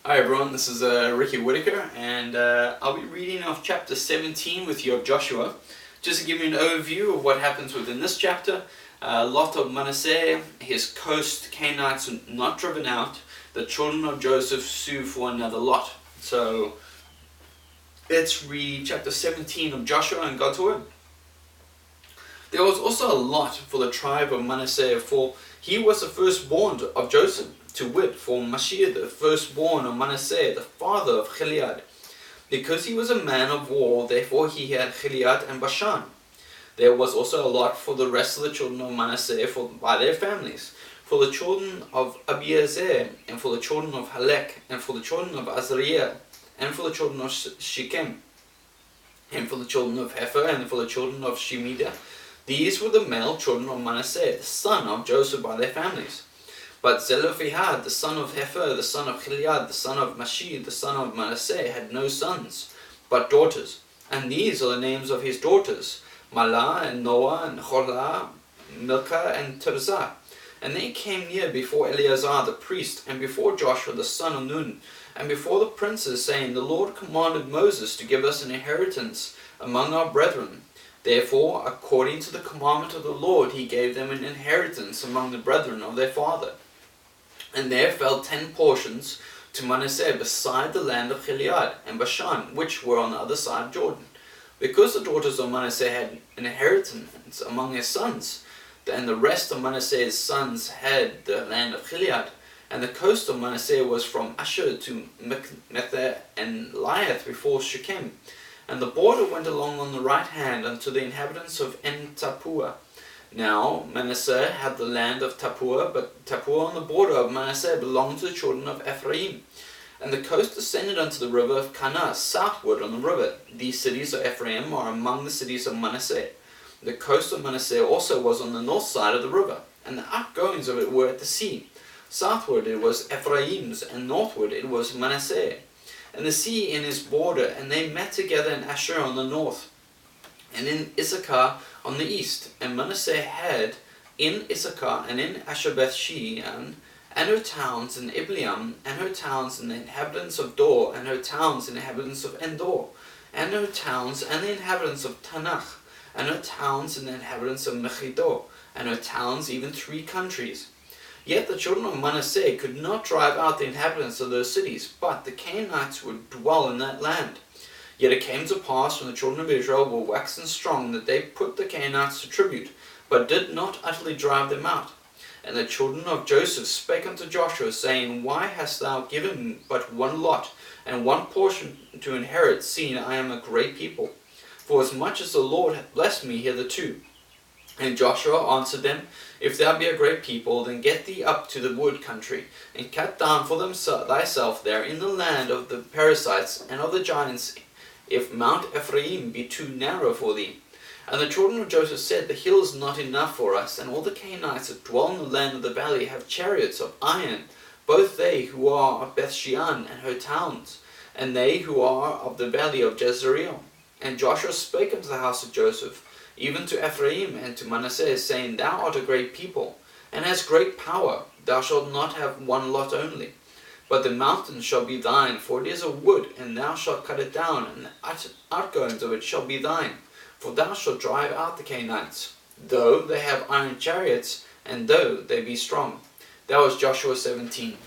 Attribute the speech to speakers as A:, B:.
A: Hi everyone, this is Ricky Whitaker, and I'll be reading off chapter 17 with you of Joshua. Just to give you an overview of what happens within this chapter. Lot of Manasseh, his coast Canaanites were not driven out. The children of Joseph sue for another lot. So let's read chapter 17 of Joshua and God's word. There was also a lot for the tribe of Manasseh, for he was the firstborn of Joseph, to wit, for Manasseh, the firstborn of Manasseh, the father of Gilead. Because he was a man of war, therefore he had Gilead and Bashan. There was also a lot for the rest of the children of Manasseh by their families, for the children of Abiezer, and for the children of Halek, and for the children of Azariah, and for the children of Shechem, and for the children of Hefer, and for the children of Shemidah. These were the male children of Manasseh, the son of Joseph, by their families. But Zelophehad, the son of Hefer, the son of Gilead, the son of Manasseh, the son of Manasseh, had no sons, but daughters. And these are the names of his daughters: Mahlah, and Noah, and Cholah, Milcah, and Tirzah. And they came near before Eleazar the priest, and before Joshua the son of Nun, and before the princes, saying, The Lord commanded Moses to give us an inheritance among our brethren. Therefore, according to the commandment of the Lord, he gave them an inheritance among the brethren of their father. And there fell 10 portions to Manasseh beside the land of Gilead and Bashan, which were on the other side of Jordan. Because the daughters of Manasseh had an inheritance among their sons, and the rest of Manasseh's sons had the land of Gilead. And the coast of Manasseh was from Asher to Manasseh and lieth before Shechem. And the border went along on the right hand unto the inhabitants of En-Tappuah. Now Manasseh had the land of Tappuah, but Tappuah on the border of Manasseh belonged to the children of Ephraim. And the coast descended unto the river of Kanah, southward on the river. These cities of Ephraim are among the cities of Manasseh. The coast of Manasseh also was on the north side of the river, and the outgoings of it were at the sea. Southward it was Ephraim's, and northward it was Manasseh. And the sea in his border, and they met together in Asher on the north, and in Issachar on the east. And Manasseh had in Issachar and in Asher Beth-shean, and her towns, and Ibleam, and her towns, and the inhabitants of Dor, and her towns, and the inhabitants of Endor, and her towns, and the inhabitants of Tanach, and her towns, and the inhabitants of Megiddo, and her towns, even 3 countries. Yet the children of Manasseh could not drive out the inhabitants of those cities, but the Canaanites would dwell in that land. Yet it came to pass, when the children of Israel were waxen strong, that they put the Canaanites to tribute, but did not utterly drive them out. And the children of Joseph spake unto Joshua, saying, Why hast thou given me but one lot, and one portion to inherit, seeing I am a great people? For as much as the Lord hath blessed me hitherto. And Joshua answered them, If thou be a great people, then get thee up to the wood country, and cut down for thyself there in the land of the Perizzites and of the giants, if Mount Ephraim be too narrow for thee. And the children of Joseph said, The hill is not enough for us, and all the Canaanites that dwell in the land of the valley have chariots of iron, both they who are of Beth-shean and her towns, and they who are of the valley of Jezreel. And Joshua spake unto the house of Joseph, even to Ephraim and to Manasseh, saying, Thou art a great people, and hast great power. Thou shalt not have one lot only. But the mountain shall be thine, for it is a wood, and thou shalt cut it down, and the outgoings of it shall be thine. For thou shalt drive out the Canaanites, though they have iron chariots, and though they be strong. That was Joshua 17.